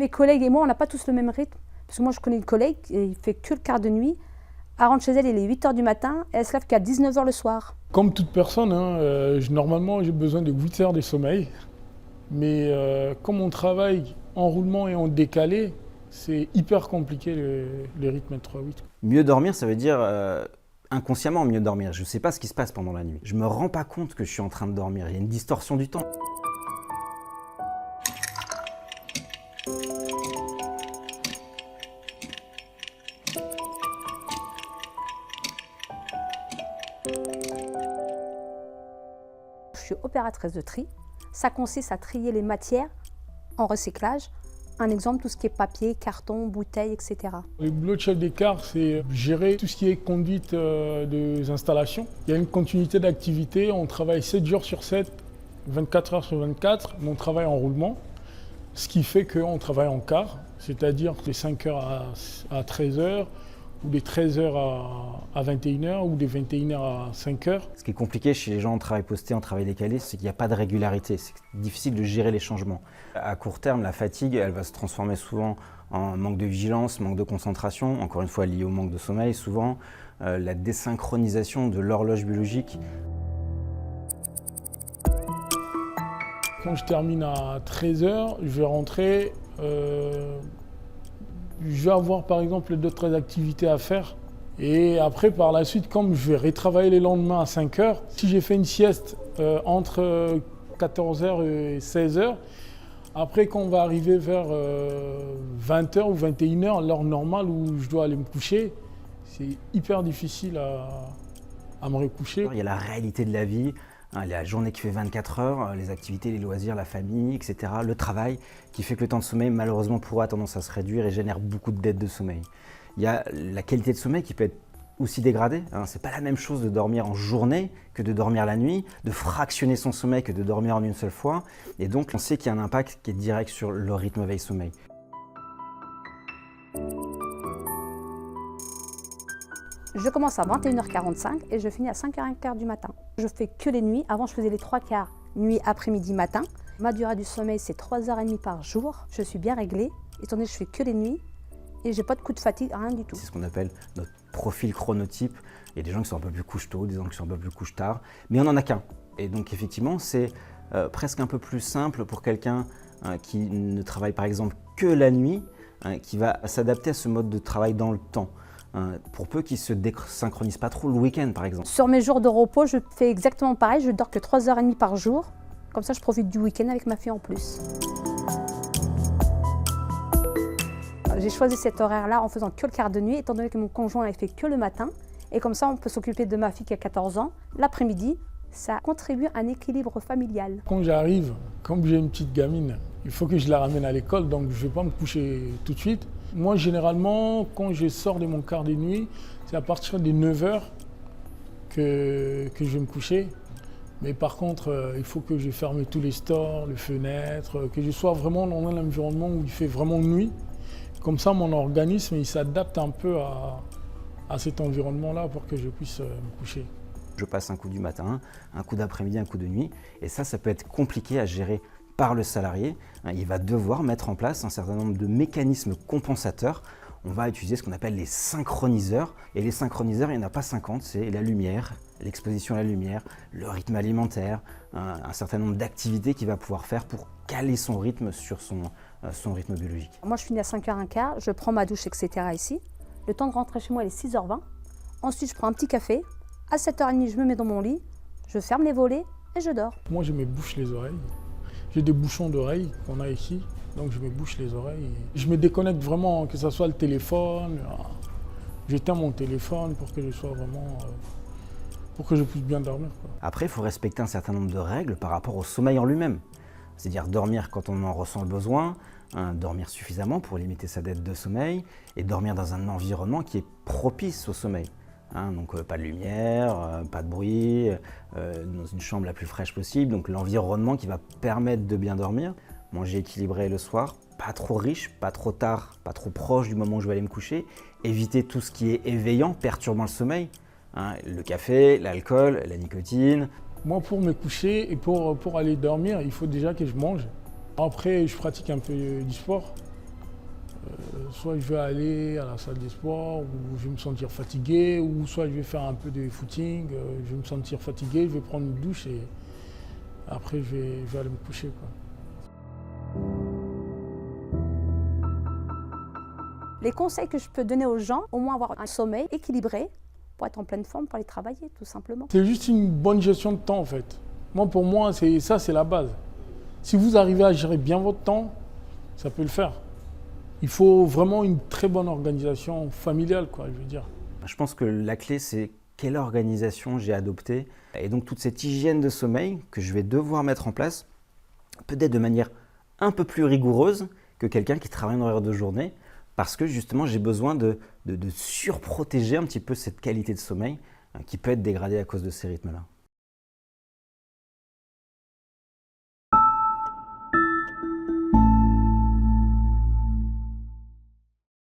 Mes collègues et moi, on n'a pas tous le même rythme. Parce que moi, je connais une collègue, il ne fait que le quart de nuit. Elle rentre chez elle, il est 8h du matin et elle se lève qu'à 19h le soir. Comme toute personne, normalement j'ai besoin de 8 heures de sommeil. Mais comme on travaille en roulement et en décalé, c'est hyper compliqué le rythme 3-8. Mieux dormir, ça veut dire inconsciemment mieux dormir. Je ne sais pas ce qui se passe pendant la nuit. Je ne me rends pas compte que je suis en train de dormir. Il y a une distorsion du temps. Je suis opératrice de tri. Ça consiste à trier les matières en recyclage. Un exemple, tout ce qui est papier, carton, bouteilles, etc. Le boulot de chef d'écart, c'est gérer tout ce qui est conduite des installations. Il y a une continuité d'activité, on travaille 7 jours sur 7, 24 heures sur 24, mais on travaille en roulement. Ce qui fait qu'on travaille en quart, c'est-à-dire des 5h à 13h, ou des 13h à 21h, ou des 21h à 5h. Ce qui est compliqué chez les gens en travail posté, en travail décalé, c'est qu'il n'y a pas de régularité. C'est difficile de gérer les changements. À court terme, la fatigue, elle va se transformer souvent en manque de vigilance, manque de concentration, encore une fois lié au manque de sommeil, souvent la désynchronisation de l'horloge biologique. Quand je termine à 13h, je vais rentrer. Je vais avoir par exemple d'autres activités à faire. Et après, par la suite, comme je vais retravailler les lendemains à 5h, si j'ai fait une sieste entre 14h et 16h, après, quand on va arriver vers 20h ou 21h, l'heure normale où je dois aller me coucher, c'est hyper difficile à me recoucher. Il y a la réalité de la vie, la journée qui fait 24 heures, les activités, les loisirs, la famille, etc., le travail, qui fait que le temps de sommeil, malheureusement pour eux, a tendance à se réduire et génère beaucoup de dettes de sommeil. Il y a la qualité de sommeil qui peut être aussi dégradée. C'est pas la même chose de dormir en journée que de dormir la nuit, de fractionner son sommeil que de dormir en une seule fois. Et donc, on sait qu'il y a un impact qui est direct sur le rythme veille-sommeil. Je commence à 21h45 et je finis à 5h15 du matin. Je fais que les nuits. Avant, je faisais les 3 quarts nuit, après-midi, matin. Ma durée du sommeil, c'est 3h30 par jour. Je suis bien réglée, étant donné que je fais que les nuits et j'ai pas de coup de fatigue, rien du tout. C'est ce qu'on appelle notre profil chronotype. Il y a des gens qui sont un peu plus couche tôt, des gens qui sont un peu plus couche tard, mais on n'en a qu'un. Et donc effectivement, c'est presque un peu plus simple pour quelqu'un qui ne travaille par exemple que la nuit, qui va s'adapter à ce mode de travail dans le temps. Pour peu qu'ils ne se désynchronisent pas trop le week-end par exemple. Sur mes jours de repos, je fais exactement pareil, je dors que 3h30 par jour. Comme ça, je profite du week-end avec ma fille en plus. J'ai choisi cet horaire-là en faisant que le quart de nuit, étant donné que mon conjoint ne fait que le matin. Et comme ça, on peut s'occuper de ma fille qui a 14 ans. L'après-midi, ça contribue à un équilibre familial. Quand j'arrive, comme j'ai une petite gamine, il faut que je la ramène à l'école, donc je ne vais pas me coucher tout de suite. Moi, généralement, quand je sors de mon quart de nuit, c'est à partir des 9h que je vais me coucher. Mais par contre, il faut que je ferme tous les stores, les fenêtres, que je sois vraiment dans un environnement où il fait vraiment nuit. Comme ça, mon organisme, il s'adapte un peu à cet environnement-là pour que je puisse me coucher. Je passe un coup du matin, un coup d'après-midi, un coup de nuit. Et ça peut être compliqué à gérer par le salarié. Il va devoir mettre en place un certain nombre de mécanismes compensateurs. On va utiliser ce qu'on appelle les synchroniseurs. Et les synchroniseurs, il n'y en a pas 50, c'est la lumière, l'exposition à la lumière, le rythme alimentaire, un certain nombre d'activités qu'il va pouvoir faire pour caler son rythme sur son rythme biologique. Moi, je finis à 5h15, je prends ma douche, etc. ici. Le temps de rentrer chez moi, il est 6h20. Ensuite, je prends un petit café. À 7h30, je me mets dans mon lit, je ferme les volets et je dors. Moi, je me bouche les oreilles. J'ai des bouchons d'oreilles qu'on a ici, donc je me bouche les oreilles. Je me déconnecte vraiment, que ce soit le téléphone. J'éteins mon téléphone pour que je sois vraiment, pour que je puisse bien dormir, quoi. Après, il faut respecter un certain nombre de règles par rapport au sommeil en lui-même. C'est-à-dire dormir quand on en ressent le besoin, dormir suffisamment pour limiter sa dette de sommeil et dormir dans un environnement qui est propice au sommeil. Donc pas de lumière, pas de bruit, dans une chambre la plus fraîche possible, donc l'environnement qui va permettre de bien dormir. Manger équilibré le soir, pas trop riche, pas trop tard, pas trop proche du moment où je vais aller me coucher. Éviter tout ce qui est éveillant, perturbant le sommeil, le café, l'alcool, la nicotine. Moi, pour me coucher et pour aller dormir, il faut déjà que je mange. Après, je pratique un peu du sport. Soit je vais aller à la salle des sports, où je vais me sentir fatigué, ou soit je vais faire un peu de footing, je vais me sentir fatigué, je vais prendre une douche et après je vais aller me coucher, quoi. Les conseils que je peux donner aux gens, au moins avoir un sommeil équilibré pour être en pleine forme, pour aller travailler, tout simplement. C'est juste une bonne gestion de temps, en fait. Pour moi, c'est la base. Si vous arrivez à gérer bien votre temps, ça peut le faire. Il faut vraiment une très bonne organisation familiale, quoi, je veux dire. Je pense que la clé, c'est quelle organisation j'ai adoptée. Et donc toute cette hygiène de sommeil que je vais devoir mettre en place, peut-être de manière un peu plus rigoureuse que quelqu'un qui travaille en horaire de journée, parce que justement j'ai besoin de surprotéger un petit peu cette qualité de sommeil qui peut être dégradée à cause de ces rythmes-là.